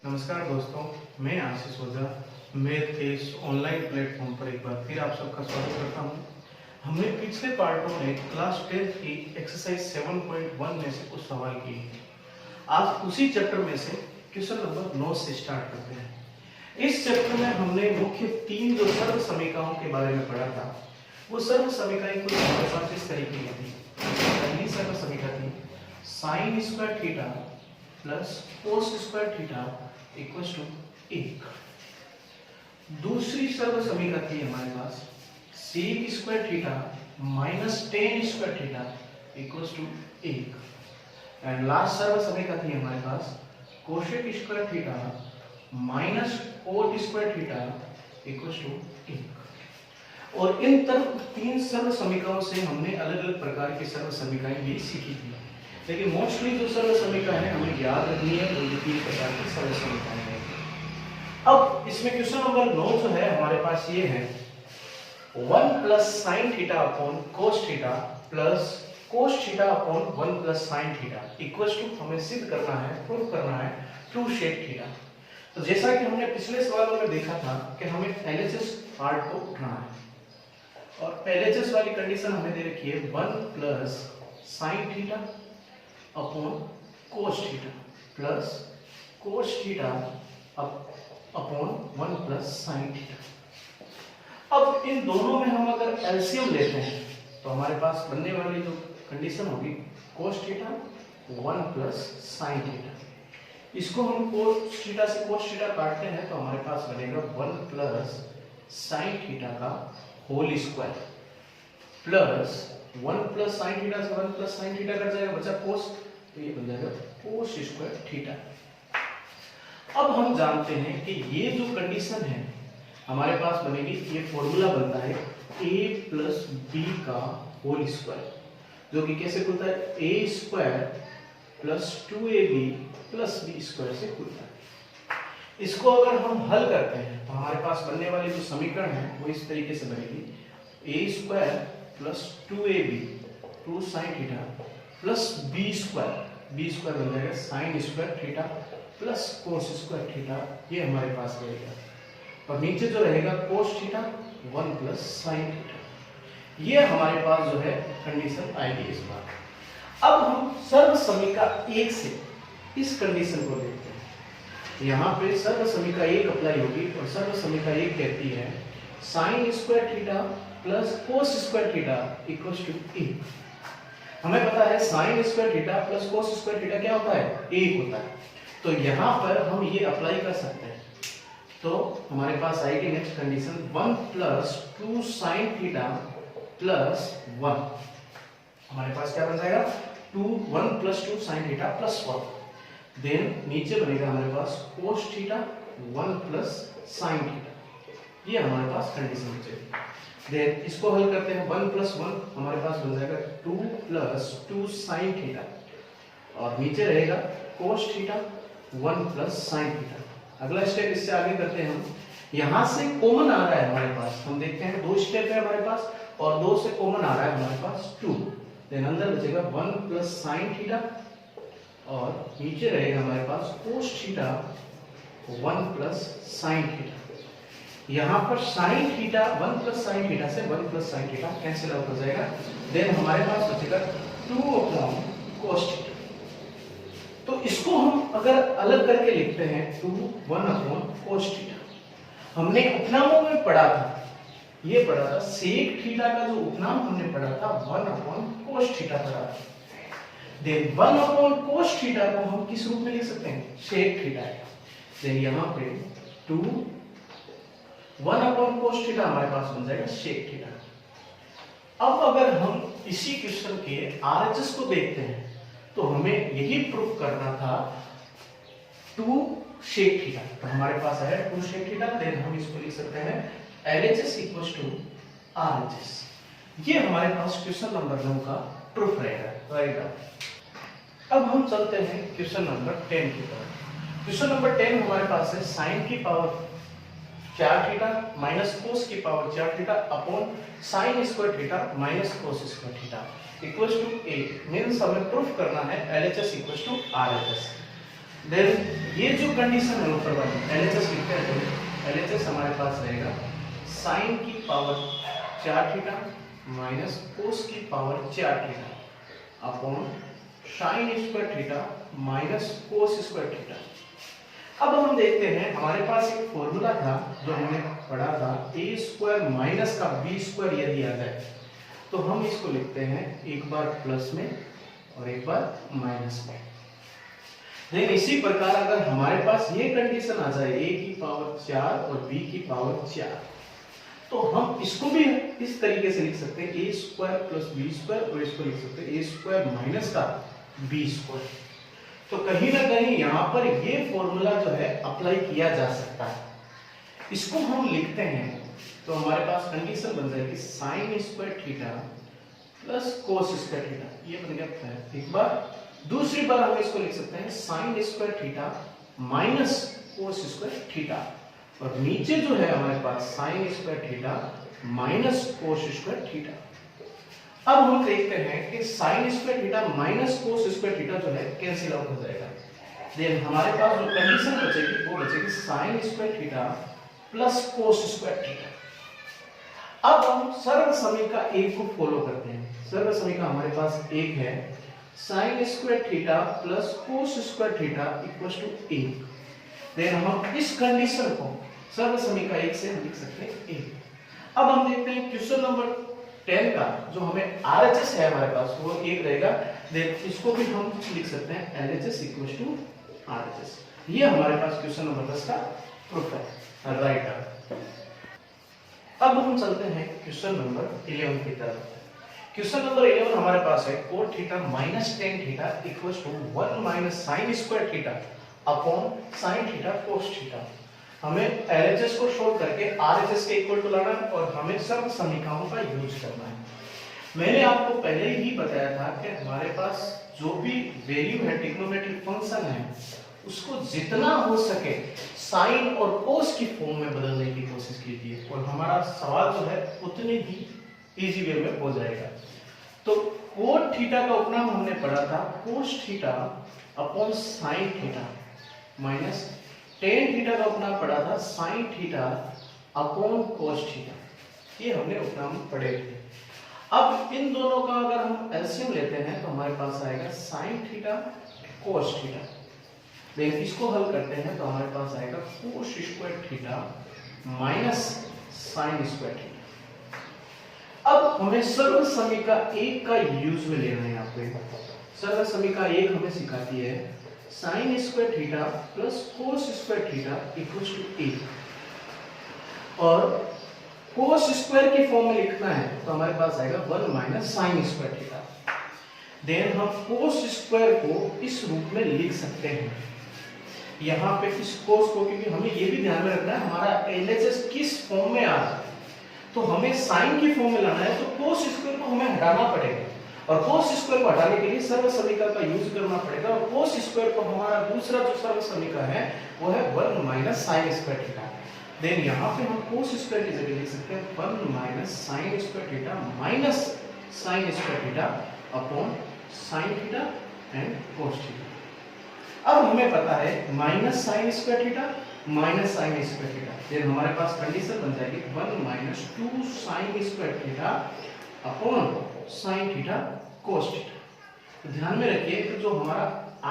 नमस्कार दोस्तों, मैं आशीष ओझा मैथ के इस ऑनलाइन प्लेटफॉर्म पर एक बार फिर आप सबका स्वागत करता हूं। हमने पिछले पार्टों में क्लास 10 की एक्सरसाइज 7.1 में से कुछ सवाल किए हैं। आज उसी चैप्टर में से क्वेश्चन नंबर 9 से स्टार्ट करते हैं। इस चैप्टर में हमने मुख्य तीन जो सर्व समीकरणों के बारे में पढ़ा था, वो सर्व समीकरण कुछ हमारे पास इस तरीके की थी। पहली सर्व समीकरण थी sine square theta plus cos square theta equals to 1। दूसरी सर्व समीकरण थी हमारे पास sec square theta minus tan square theta equals to 1। And last सर्व समीकरण थी हमारे पास cosec square theta minus cot square theta equals to 1। और इन तीन सर्व समीकरणों से हमने अलग अलग प्रकार की सर्व समीकरण भी सीखी थी। लेकिन मोस्टली जो सर्व समीकरण है हमें याद रखनी है, वो तीन प्रकार की सर्व समीकरण है। अब इसमें क्वेश्चन नंबर 9 जो है हमारे पास ये है 1 plus sine theta upon cos theta plus cos theta upon 1 plus sine theta equals to हमें सिद्ध करना है, प्रूव करना है 2 सेक थीटा। तो जैसा कि हमने पिछले सवालों में देखा था कि हमें एलएचएस पार्ट को उठाना है और एलएचएस वाली कंडीशन हमें दे रखी है 1 plus sine theta upon cos theta plus cos theta upon 1 plus sine theta. अब इन दोनों में हम अगर एलसीएम लेते हैं तो हमारे पास बनने वाली जो कंडीशन होगी कोस थीटा 1 प्लस साइन थीटा। इसको हम कोस थीटा से कोस थीटा काटते हैं तो हमारे पास बनेगा 1 प्लस साइन थीटा का whole square plus 1 plus sine theta से 1 प्लस साइन थीटा कट जाएगा, बचा कोस, तो ये बन जाएगा कोस स्क्वायर थीटा। अब हम जानते हैं कि ये जो कंडीशन है हमारे पास बनेगी, ये फॉर्मूला बनता है a प्लस बी का होल स्क्वायर, जो कि कैसे खुलता है a square plus 2ab plus b square से खुलता है। इसको अगर हम हल करते हैं तो हमारे पास बनने वाली जो समीकरण है वो इस तरीके से बनेगी a square plus 2ab 2 sine theta plus b square बन जाएगा sign square theta plus cos square theta, ये हमारे पास रहेगा। और नीचे जो रहेगा कोस थीटा 1 प्लस साइन थीटा, ये हमारे पास जो है कंडीशन आएगी इस बार। अब हम सर्व समीकरण 1 से इस कंडीशन को देखते हैं। यहाँ पे सर्व समीकरण 1 अप्लाई होगी और सर्व समीकरण 1 कहती है sine square theta plus cos square theta equals to 1। हमें पता है sine square theta plus cos square theta क्या होता है, 1 होता है। तो यहाँ पर हम ये अप्लाई कर सकते हैं। तो हमारे पास आएगी next condition 1 plus 2 sine theta plus 1। हमारे पास क्या बन जाएगा 1 plus 2 sine theta plus 1। Then नीचे बनेगा हमारे पास cos theta 1 plus sine theta, ये हमारे पास कंडीशन बचेगी। देन इसको हल करते हैं 1 प्लस 1 हमारे पास बन जाएगा 2 प्लस 2 साइन थीटा और नीचे रहेगा कोस थीटा 1 प्लस साइन थीटा। अगला स्टेप इससे आगे करते हैं हम, यहां से कॉमन आ रहा है हमारे पास, हम देखते हैं 2 स्टेप है हमारे पास और 2 से कॉमन आ रहा है हमारे पास 2। देन अंदर बचेगा 1 प्लस साइन थीटा और नीचे रहेगा हमारे पास cos theta 1 plus sine theta. यहाँ पर sine theta 1 plus sine theta से 1 plus sine theta cancel out हो जाएगा। देन हमारे पास बचेगा 2 अपॉन कोस थीटा। तो इसको हम अगर अलग करके लिखते हैं 1 अपॉन कोस थीटा। हमने उपनामों में पढ़ा था, ये पढ़ा था सेक थीटा का जो उपनाम हमने पढ़ा था 1 अपॉन कोस थीटा पढ़ा था। देन 1 अपॉन कोस थीटा को हम किस रूप में लिख सकते हैं, सेक थीटा। देन यहाँ पे 1 अपॉन कोस थीटा हमारे पास बन जाएगा सेक थीटा। अब अगर हम इसी क्वेश्चन के आरएचएस को देखते हैं तो हमें यही प्रूफ करना था 2 सेक थीटा। तो हमारे पास है 2 सेक थीटा। देन हम इसको लिख सकते हैं LHS इक्वल्स टू RHS। ये हमारे पास क्वेश्चन नंबर 9 का प्रूफ रहेगा। अब हम चलते हैं क्वेश्चन नंबर 10 की तरफ। क्वेश्चन नंबर 10 हमारे पास है साइन की पावर 4 थीटा माइनस कोस की power 4 theta upon sine square theta minus cos square theta equals to 8। Means हमें प्रूफ करना है LHS equals to RHS। Then ये जो कंडीशन है ऊपर वाली LHS लिखते हैं तो LHS हमारे पास रहेगा साइन की पावर 4 थीटा माइनस कोस की power 4 theta upon sine square theta minus cos square theta. अब हम देखते हैं हमारे पास एक फॉर्मूला था जो हमने पढ़ा था a स्क्वायर माइनस का b स्क्वायर यदि आ जाए तो हम इसको लिखते हैं एक बार प्लस में और एक बार माइनस में। लेकिन इसी प्रकार अगर हमारे पास ये कंडीशन आ जाए a की पावर 4 और b की पावर 4 तो हम इसको भी इस तरीके से लिख सकते हैं a square plus b square और इसको लिख सकते हैं a स्क्वायर माइनस का b स्क्वायर। तो कहीं ना कहीं यहाँ पर ये फॉर्मूला जो है अप्लाई किया जा सकता है। इसको हम लिखते हैं तो हमारे पास कंडीशन बन जाएगी sign square theta plus cos square theta, ये बन गया एक बार। दूसरी बार हम इसको लिख सकते हैं sine square theta minus cos square theta और नीचे जो है हमारे पास sine square theta minus cos square theta. अब हम देखते हैं कि sine square theta minus cos square theta जो है कैंसिल आउट हो जाएगा। देन हमारे पास जो कंडीशन बचेगी वो बचेगी sine square theta plus cos square theta. अब हम सर्व समीका एक को फॉलो करते हैं। सर्व समीका हमारे पास एक है sine square theta plus cos square theta equals to 1। Then हम इस कंडीशन को सर्व समीका एक से हम लिख सकते हैं 1। अब हम देखते हैं क्वेश्चन नंबर 10 का जो हमें RHS है हमारे पास वो 1 रहेगा। देन इसको भी हम लिख सकते हैं LHS इक्वल्स टू RHS। ये हमारे पास क्वेश्चन नंबर 10 का प्रूफ है, राइट। अब हम चलते हैं क्वेश्चन नंबर 11 की तरफ। क्वेश्चन नंबर 11 हमारे पास है cot theta minus tan theta equals to 1 minus sin square theta upon sin theta cos theta. हमें LHS को सोल्व करके RHS के इक्वल टू लाना है और हमें सर्व समीकरणों का यूज करना है। मैंने आपको पहले ही बताया था कि हमारे पास जो भी वैल्यू है ट्रिग्नोमेट्रिक फंक्शन है उसको जितना हो सके साइन और कोस की फॉर्म में बदलने की कोशिश कीजिए और हमारा सवाल जो है उतने ही इजी वे में हो जाएगा। तो कोट थीटा का उपनाम हमने पढ़ा था कोस theta upon sine theta minus tan theta का उपनाम पढ़ा था sign theta upon cos theta, ये हमने उपनाम पढ़े थे। अब इन दोनों का अगर हम एलसीएम लेते हैं तो हमारे पास आएगा sine theta cos theta. Then इसको हल करते हैं तो हमारे पास आएगा cos square theta minus sine square theta. अब हमें सर्व समीका एक का यूज में लेना है। यहाँ पे सर्व समीका एक हमें सिखाती है sine square theta plus cos square theta equals to 1 और कोस स्क्वायर की फॉर्म में लिखना है तो हमारे पास आएगा 1 minus sine square theta. Then हम कोस स्क्वायर को इस रूप में लिख सकते हैं यहाँ पे इस कोस को, क्योंकि हमें ये भी ध्यान में रखना है हमारा LHS किस फॉर्म में आ रहा है। तो हमें साइन की फॉर्म में लाना है तो कोस स्क्वायर को हमें हटाना पड़ेगा और कोस स्क्वायर को हटाने के लिए सर्व समीका का यूज करना पड़ेगा और कोस स्क्वायर को हमारा दूसरा जो सर्व समीका है वो है 1 minus sine square theta. Then यहाँ पे हम कोस स्क्वायर की जगह लिख सकते हैं 1 minus sine square theta minus sine square theta upon sine theta and cos theta. अब हमें पता है minus sine square theta minus sine square theta. Then हमारे पास कंडीशन बन जाएगी 1 minus 2 sine square theta upon sine theta cos theta. तो ध्यान में रखिए कि जो हमारा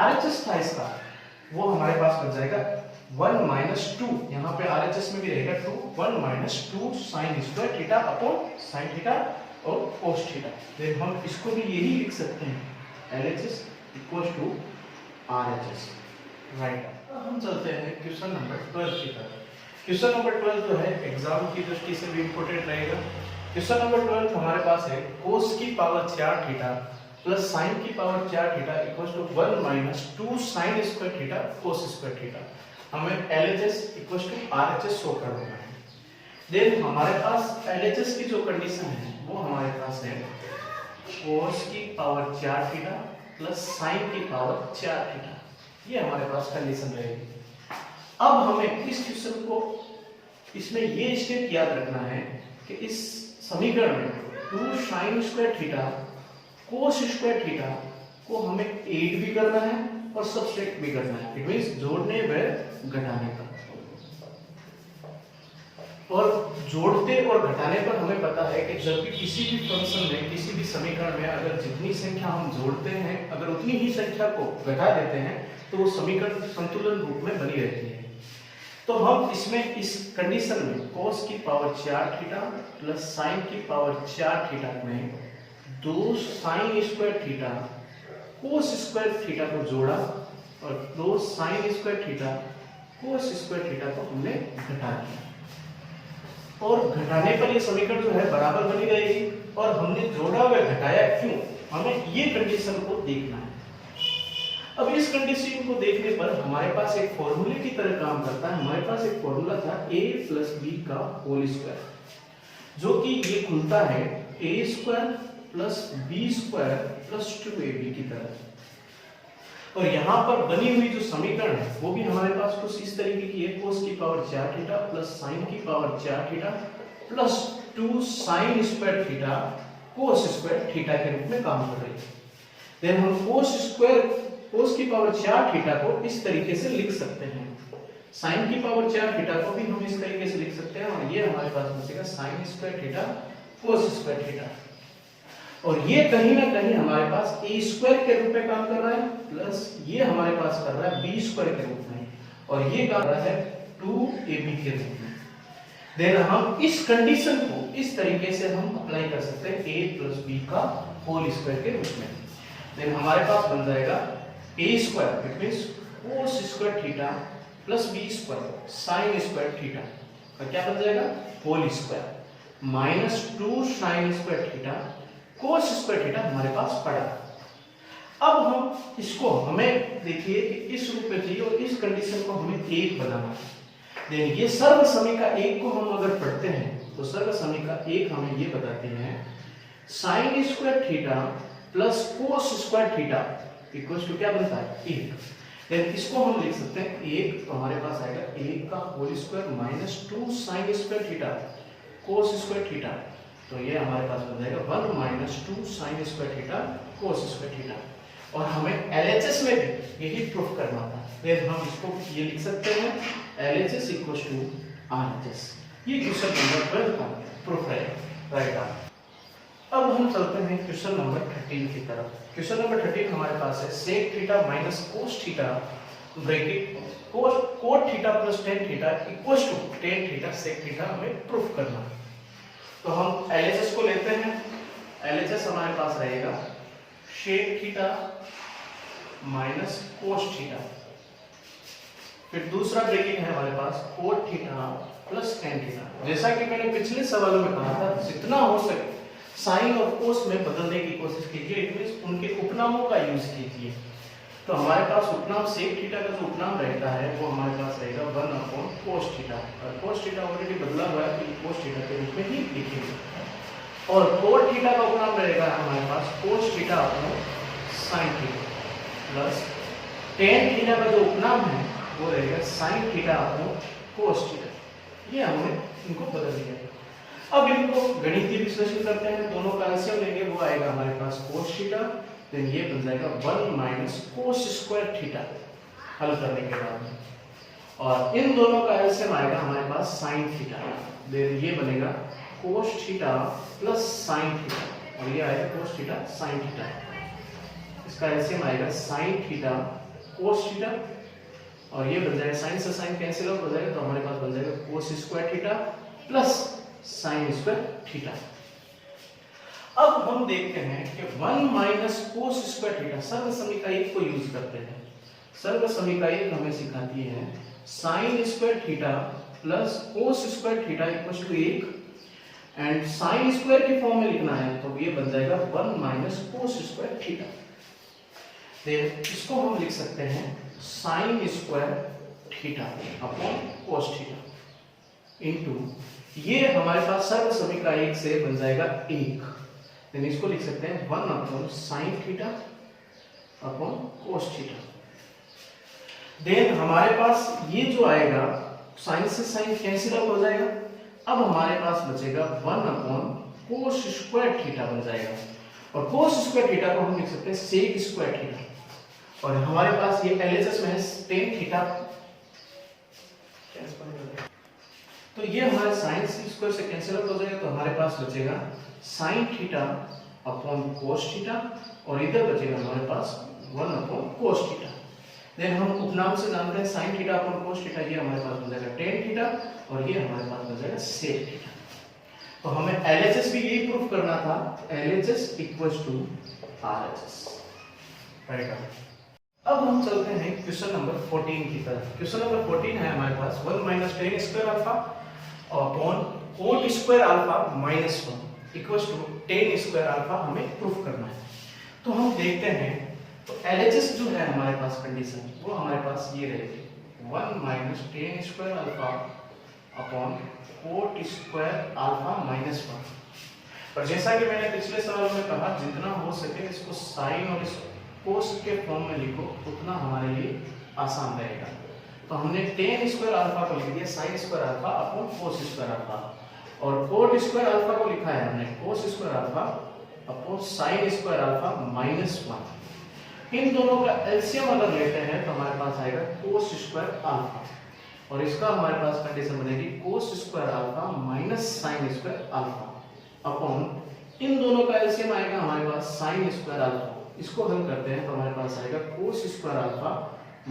RHS था इसका वो हमारे पास बन जाएगा 1 माइनस 2, यहाँ पे RHS में भी रहेगा 2, 1 minus 2 sine square theta upon sine theta और कोस थीटा। देन हम इसको भी यही लिख सकते हैं LHS equals to RHS, right. हम चलते हैं क्वेश्चन नंबर 12 की तरफ। क्वेश्चन नंबर 12 जो है एग्जाम की दृष्टि से भी इंपॉर्टेंट रहेगा। क्वेश्चन नंबर 12 हमारे पास है कोस की पावर 4 थीटा प्लस साइन की power 4 theta equals to 1 minus 2 sine square theta cos square theta. हमें LHS equals to RHS show करना है। देन हमारे पास LHS की जो कंडीशन है वो हमारे पास है कोस की पावर 4 थीटा प्लस साइन की पावर 4 थीटा, ये हमारे पास कंडीशन रहेगी। अब हमें इस क्वेश्चन को इसमें ये स्टेप याद रखना है कि इस समीकरण में 2 sine square theta cos square theta को हमें 8 भी करना है और सब्सट्रैक्ट भी करना है। इट मींस जोड़ने व घटाने का। और जोड़ते और घटाने पर हमें पता है कि जब भी किसी भी फंक्शन में, किसी भी समीकरण में अगर जितनी संख्या हम जोड़ते हैं अगर उतनी ही संख्या को घटा देते हैं तो वो समीकरण संतुलन रूप में बनी रहती है। तो हम इसमें इस कंडीशन में cos की पावर 4 थीटा प्लस sin की पावर 4 थीटा में 2 sin square theta cos square theta को जोड़ा और 2 sin square theta cos square theta को हमने घटा दिया। और घटाने पर ये समीकरण जो है बराबर बनी रहेगी। और हमने जोड़ा व घटाया क्यों, हमें ये कंडीशन को देखना है। अब इस कंडीशन को देखने पर हमारे पास एक फॉर्मूले की तरह काम करता है। हमारे पास एक फॉर्मूला था a प्लस बी का होल स्क्वायर, जो कि ये खुलता है a square plus b square plus 2ab की तरह। और यहाँ पर बनी हुई जो समीकरण है वो भी हमारे पास कुछ इस तरीके की है। cos की पावर 4 थीटा प्लस sin की power 4 theta plus 2 sin square theta cos square theta के रूप में काम कर रही है। देन हम cos की पावर 4 थीटा को इस तरीके से लिख सकते हैं, sin की पावर 4 थीटा को भी हम इस तरीके से लिख सकते हैं। और ये हमारे पास बचेगा sin square theta cos square theta. और ये कहीं ना कहीं हमारे पास a स्क्वायर के रूप में काम कर रहा है प्लस ये हमारे पास कर रहा है b स्क्वायर के रूप में और ये कर रहा है 2ab के रूप में। देन हम इस कंडीशन को इस तरीके से हम अप्लाई कर सकते हैं a प्लस b का होल स्क्वायर के रूप में। देन हमारे पास बन जाएगा a square it means cos square theta plus b square sin square theta का क्या बन जाएगा whole square minus 2 sin square theta cos square theta हमारे पास पड़ा। अब हम इसको हमें देखिए कि इस रूप में चाहिए और इस कंडीशन को हमें एक बनाना है। देन ये सर्व समीका एक को हम अगर पढ़ते हैं तो सर्व समीका एक हमें ये बताती है sin square theta plus cos square theta equal to क्या बनता है एक। देन इसको हम लिख सकते हैं एक, तो हमारे पास आएगा एक का whole square minus 2 sin square theta cos square theta. तो ये हमारे पास बन जाएगा 1 minus 2 sin square theta cos square theta. और हमें LHS में भी यही प्रूफ करना था। फिर हम इसको ये लिख सकते हैं LHS इक्वल टू RHS। ये क्वेश्चन नंबर 12 का प्रूफ है, राइट आंसर। अब हम चलते हैं क्वेश्चन नंबर 13 की तरफ। क्वेश्चन नंबर 13 हमारे पास है sec theta minus cos theta bracket cot theta plus tan theta equal to tan theta sec theta हमें प्रूफ करना है। तो हम LHS को लेते हैं। LHS हमारे पास रहेगा sec theta minus cos theta, फिर दूसरा ब्रैकेट है हमारे पास cot theta plus tan theta. जैसा कि मैंने पिछले सवालों में कहा था जितना हो सके साइन और cos में बदलने की कोशिश कीजिए, इट उनके उपनामों का यूज कीजिए। तो हमारे पास उपनाम sec थीटा का जो उपनाम रहता है वो हमारे पास रहेगा 1/cos थीटा। और cos थीटा ऑलरेडी बदला हुआ है तो cos थीटा के रूप में ही लिखेंगे। और cot थीटा का उपनाम रहेगा हमारे पास cos theta sin theta plus tan theta का जो उपनाम है वो रहेगा sin थीटा cos थीटा। ये हमने इनको बदल दिया है। अब इनको गणितीय विश्लेषण करते हैं, दोनों का एलसीएम लेंगे, वो आएगा हमारे पास cos थीटा, देन ये बन जाएगा 1 माइनस cos स्क्वायर थीटा हल करने के बाद। और इन दोनों का एलसीएम आएगा हमारे पास sin थीटा, देन ये बनेगा cos theta plus sin theta और ये आएगा cos थीटा sin थीटा। इसका एलसीएम आएगा sin थीटा cos थीटा और ये बन जाएगा sin से sin कैंसिल आउट हो जाएगा तो हमारे पास बन जाएगा cos square theta plus sin square theta. अब हम देखते हैं कि 1 माइनस cos स्क्वायर थीटा सर्व समीका एक को यूज करते हैं। सर्व समीका एक हमें सिखाती है sin square theta plus cos square theta equal to 1 and sin square की फॉर्म में लिखना है तो ये बन जाएगा 1 minus cos square theta. Then इसको हम लिख सकते हैं sin square theta upon cos theta into ये हमारे पास सर्व समीका एक से बन जाएगा 1। देन इसको लिख सकते हैं 1 upon sin theta upon cos theta. Then हमारे पास ये जो आएगा sin से sin कैंसिल आउट हो जाएगा। अब हमारे पास बचेगा 1 अपॉन cos स्क्वायर थीटा बन जाएगा और cos स्क्वायर थीटा को हम लिख सकते हैं sec स्क्वायर थीटा और हमारे पास ये LHS में है टेन थीटा, तो ये हमारे साइन स्क्वायर से कैंसिल आउट हो जाएगा, तो हमारे पास बचेगा sign theta upon cos theta, और इधर बचेगा हमारे पास 1 अपॉन कोस थीटा। देन हम उपनाम से जानते हैं sign theta upon cos theta, ये हमारे पास बन जाएगा टेन थीटा, और ये हमारे पास बन जाएगा सेक थीटा। तो हमें LHS भी यही प्रूफ करना था, LHS equals to RHS, right. अब हम चलते हैं क्वेश्चन नंबर 14 की तरफ। क्वेश्चन नंबर 14 है हमारे पास 1 minus tan square alpha upon cot square alpha minus 1 equals to tan square alpha हमें प्रूफ करना है। तो हम देखते हैं, तो LHS जो है हमारे पास कंडीशन, वो हमारे पास ये रहेगी 1 minus tan square alpha upon cot square alpha minus 1। और जैसा कि मैंने पिछले सवाल में कहा, जितना हो सके इसको साइन और कोस के फॉर्म में लिखो, उतना हमारे लिए आसान रहेगा। तो हमने टेन स्क्वायर अल्फा को लिख दिया sign square alpha upon cos square alpha, और कोट स्क्वायर अल्फा को लिखा है हमने कोस square alpha upon sine square alpha minus 1। इन दोनों का एलसीएम अगर लेते हैं तो हमारे पास आएगा कोस स्क्वायर अल्फा, और इसका हमारे पास कंडीशन बनेगी cos square alpha minus sine square alpha upon इन दोनों का एलसीएम आएगा हमारे पास साइन स्क्वायर अल्फा। इसको हल करते हैं तो हमारे पास आएगा cos square alpha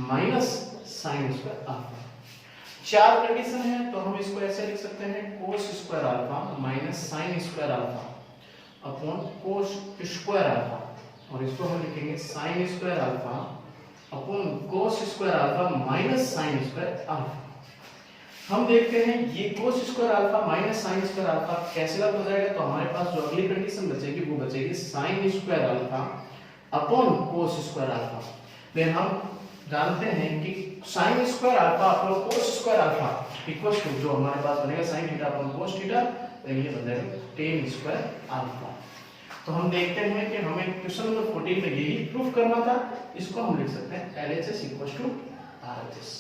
minus sine square alpha. चार कंडीशन है, तो हम इसको ऐसे लिख सकते हैं कोस square alpha minus sine square alpha upon cos square alpha, और इसको हम लिखेंगे sign square alpha upon cos square alpha minus sine square alpha. हम देखते हैं ये कोस square alpha minus sine square alpha cancel out हो जाएगा, तो हमारे पास जो अगली कंडीशन बचेगी वो बचेगी sine square alpha upon cos square alpha. Then हम जानते हैं कि sine square alpha upon cos square alpha equals to जो हमारे पास बनेगा sine theta upon cos theta, तो ये बन जाएगा टेन स्क्वायर अल्फा। तो हम देखते हैं कि हमें क्वेश्चन नंबर 14 में यही प्रूफ करना था, इसको हम लिख सकते हैं LHS इक्वल्स टू RHS।